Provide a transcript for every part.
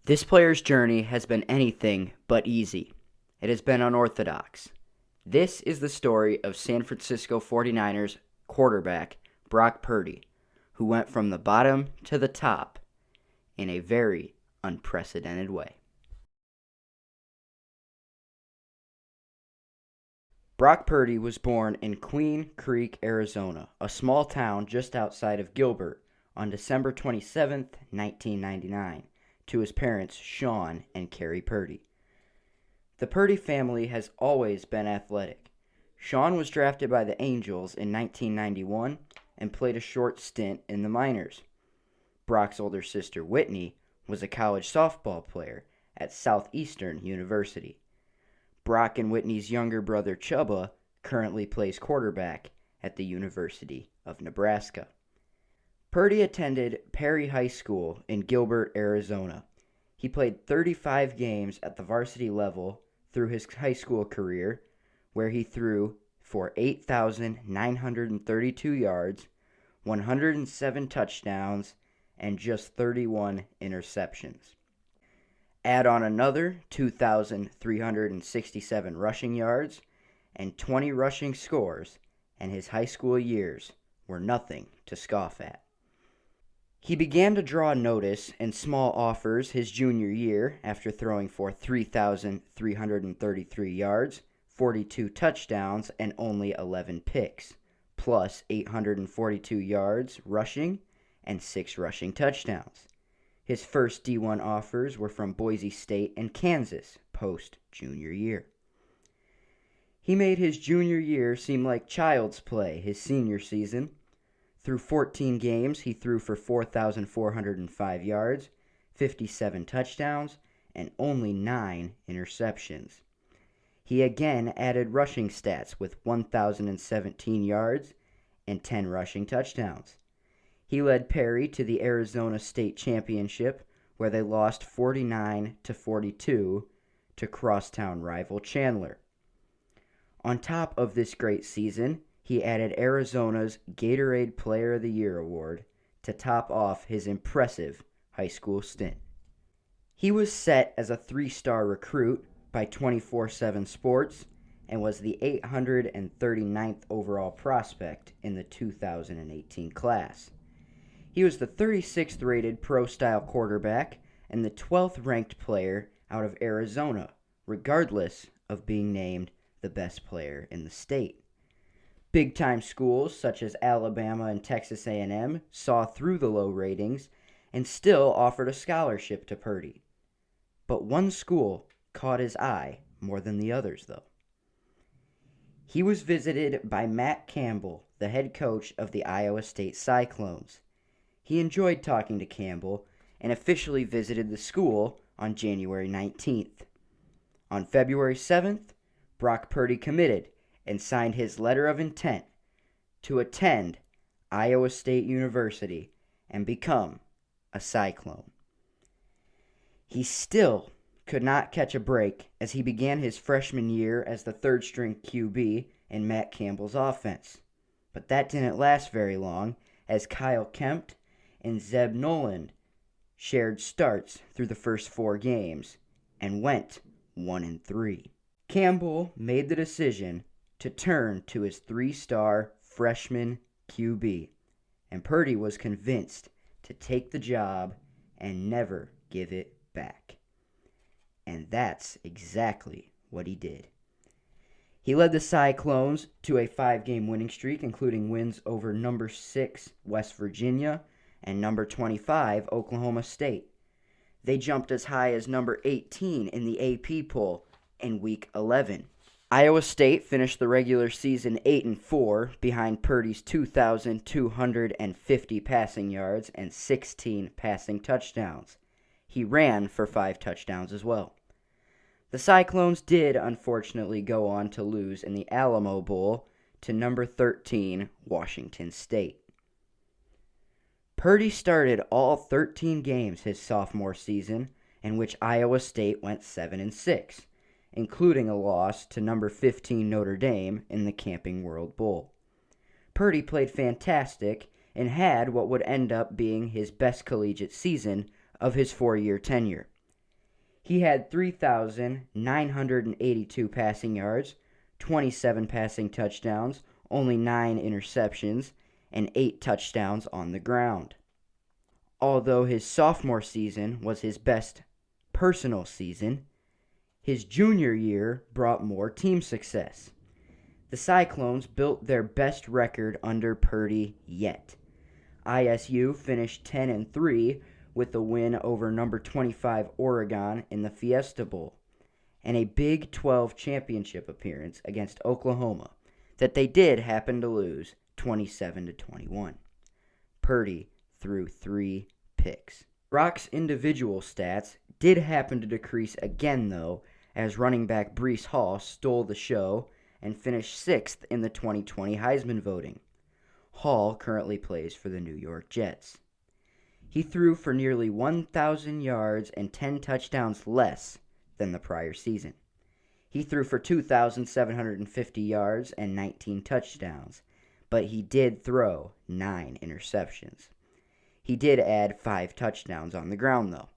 This player's journey has been anything but easy. It has been unorthodox. This is the story of San Francisco 49ers quarterback Brock Purdy, who went from the bottom to the top in a very unprecedented way. Brock Purdy was born in Queen Creek, Arizona, a small town just outside of Gilbert, on December 27, 1999, to his parents Sean and Carrie Purdy. The Purdy family has always been athletic. Sean was drafted by the Angels in 1991 and played a short stint in the minors. Brock's older sister Whitney was a college softball player at Southeastern University. Brock and Whitney's younger brother Chubba currently plays quarterback at the University of Nebraska. Purdy attended Perry High School in Gilbert, Arizona. He played 35 games at the varsity level through his high school career, where he threw for 8,932 yards, 107 touchdowns, and just 31 interceptions. Add on another 2,367 rushing yards and 20 rushing scores, and his high school years were nothing to scoff at. He began to draw notice and small offers his junior year after throwing for 3,333 yards, 42 touchdowns, and only 11 picks, plus 842 yards rushing and 6 rushing touchdowns. His first D1 offers were from Boise State and Kansas post-junior year. He made his junior year seem like child's play his senior season. Through 14 games, he threw for 4,405 yards, 57 touchdowns, and only 9 interceptions. He again added rushing stats with 1,017 yards and 10 rushing touchdowns. He led Perry to the Arizona State Championship, where they lost 49-42 to crosstown rival Chandler. On top of this great season, he added Arizona's Gatorade Player of the Year award to top off his impressive high school stint. He was set as a 3-star recruit by 24/7 Sports and was the 839th overall prospect in the 2018 class. He was the 36th rated pro-style quarterback and the 12th ranked player out of Arizona, regardless of being named the best player in the state. Big-time schools such as Alabama and Texas A&M saw through the low ratings and still offered a scholarship to Purdy. But one school caught his eye more than the others, though. He was visited by Matt Campbell, the head coach of the Iowa State Cyclones. He enjoyed talking to Campbell and officially visited the school on January 19th. On February 7th, Brock Purdy committed and signed his letter of intent to attend Iowa State University and become a Cyclone. He still could not catch a break as he began his freshman year as the third-string QB in Matt Campbell's offense. But that didn't last very long, as Kyle Kempt and Zeb Noland shared starts through the first 4 games and went 1-3. Campbell made the decision to turn to his 3-star freshman QB, and Purdy was convinced to take the job and never give it back. And that's exactly what he did. He led the Cyclones to a 5-game winning streak, including wins over number 6 West Virginia and number 25 Oklahoma State. They jumped as high as number 18 in the AP poll in Week 11. Iowa State finished the regular season 8-4 behind Purdy's 2,250 passing yards and 16 passing touchdowns. He ran for 5 touchdowns as well. The Cyclones did unfortunately go on to lose in the Alamo Bowl to number 13 Washington State. Purdy started all 13 games his sophomore season, in which Iowa State went 7-6. Including a loss to number 15 Notre Dame in the Camping World Bowl. Purdy played fantastic and had what would end up being his best collegiate season of his 4-year tenure. He had 3,982 passing yards, 27 passing touchdowns, only 9 interceptions, and 8 touchdowns on the ground. Although his sophomore season was his best personal season, his junior year brought more team success. The Cyclones built their best record under Purdy yet. ISU finished 10-3 with a win over number 25 Oregon in the Fiesta Bowl, and a Big 12 championship appearance against Oklahoma that they did happen to lose 27-21. Purdy threw 3 picks. Rock's individual stats did happen to decrease again, though, as running back Breece Hall stole the show and finished 6th in the 2020 Heisman voting. Hall currently plays for the New York Jets. He threw for nearly 1,000 yards and 10 touchdowns less than the prior season. He threw for 2,750 yards and 19 touchdowns, but he did throw 9 interceptions. He did add 5 touchdowns on the ground, though.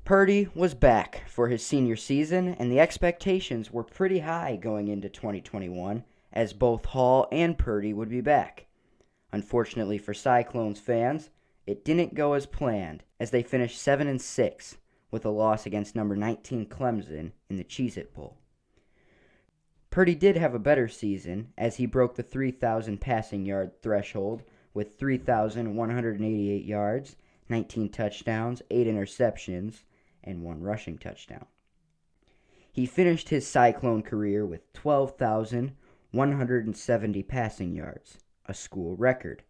Purdy was back for his senior season, and the expectations were pretty high going into 2021, as both Hall and Purdy would be back. Unfortunately for Cyclones fans, it didn't go as planned, as they finished 7-6 with a loss against number 19 Clemson in the Cheez-It Bowl. Purdy did have a better season, as he broke the 3,000 passing yard threshold with 3,188 yards, 19 touchdowns, 8 interceptions, and 1 rushing touchdown. He finished his Cyclone career with 12,170 passing yards, a school record,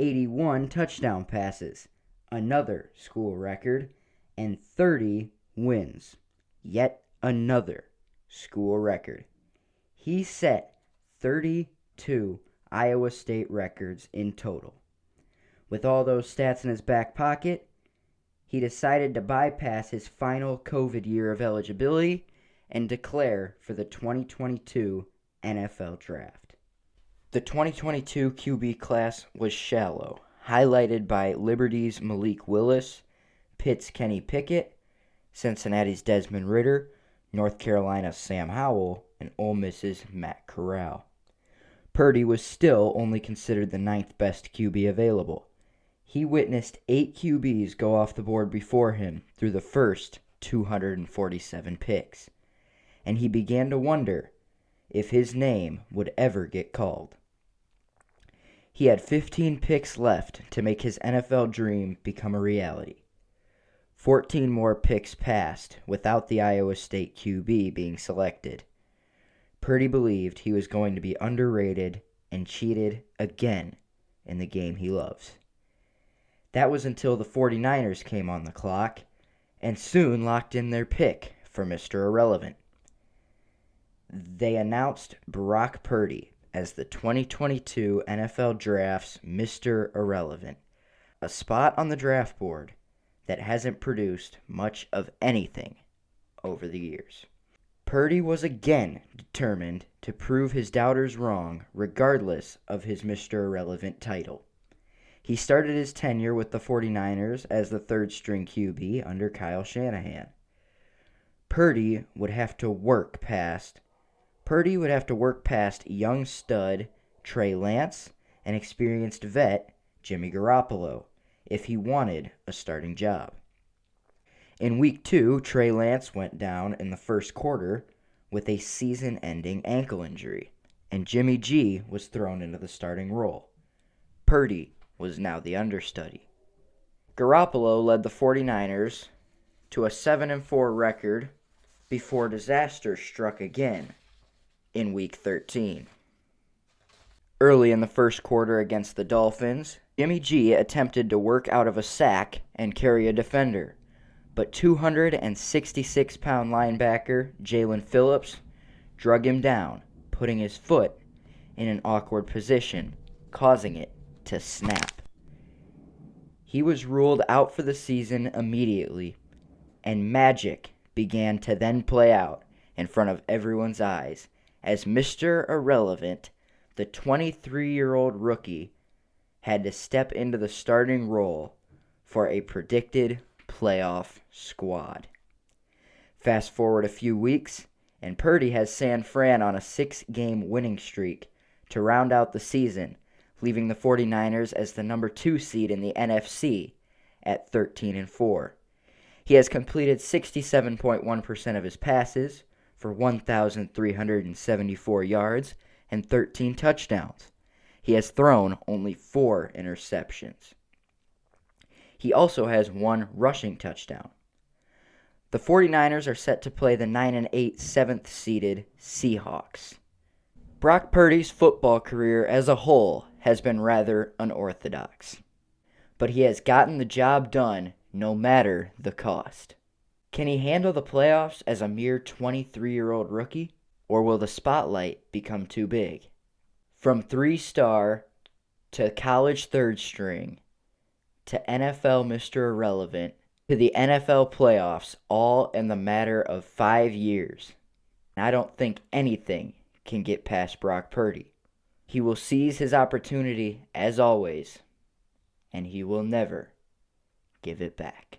81 touchdown passes, another school record, and 30 wins, yet another school record. He set 32 Iowa State records in total. With all those stats in his back pocket, he decided to bypass his final COVID year of eligibility and declare for the 2022 NFL Draft. The 2022 QB class was shallow, highlighted by Liberty's Malik Willis, Pitt's Kenny Pickett, Cincinnati's Desmond Ridder, North Carolina's Sam Howell, and Ole Miss's Matt Corral. Purdy was still only considered the 9th best QB available. He witnessed 8 QBs go off the board before him through the first 247 picks, and he began to wonder if his name would ever get called. He had 15 picks left to make his NFL dream become a reality. 14 more picks passed without the Iowa State QB being selected. Purdy believed he was going to be underrated and cheated again in the game he loves. That was until the 49ers came on the clock and soon locked in their pick for Mr. Irrelevant. They announced Brock Purdy as the 2022 NFL Draft's Mr. Irrelevant, a spot on the draft board that hasn't produced much of anything over the years. Purdy was again determined to prove his doubters wrong regardless of his Mr. Irrelevant title. He started his tenure with the 49ers as the third-string QB under Kyle Shanahan. Purdy would have to work past young stud Trey Lance and experienced vet Jimmy Garoppolo if he wanted a starting job. In Week 2, Trey Lance went down in the first quarter with a season-ending ankle injury, and Jimmy G was thrown into the starting role. Purdy was now the understudy. Garoppolo led the 49ers to a 7-4 record before disaster struck again in Week 13. Early in the first quarter against the Dolphins, Jimmy G attempted to work out of a sack and carry a defender, but 266-pound linebacker Jalen Phillips drug him down, putting his foot in an awkward position, causing it to snap. He was ruled out for the season immediately, and magic began to then play out in front of everyone's eyes as Mr. Irrelevant, the 23-year-old rookie, had to step into the starting role for a predicted playoff squad. Fast forward a few weeks, and Purdy has San Fran on a 6-game winning streak to round out the season, leaving the 49ers as the number 2 seed in the NFC at 13-4. He has completed 67.1% of his passes for 1,374 yards and 13 touchdowns. He has thrown only 4 interceptions. He also has 1 rushing touchdown. The 49ers are set to play the 9-8 7th-seeded Seahawks. Brock Purdy's football career as a whole has been rather unorthodox, but he has gotten the job done no matter the cost. Can he handle the playoffs as a mere 23-year-old rookie, or will the spotlight become too big? From 3-star to college third string to NFL Mr. Irrelevant to the NFL playoffs, all in the matter of 5 years, I don't think anything can get past Brock Purdy. He will seize his opportunity as always, and he will never give it back.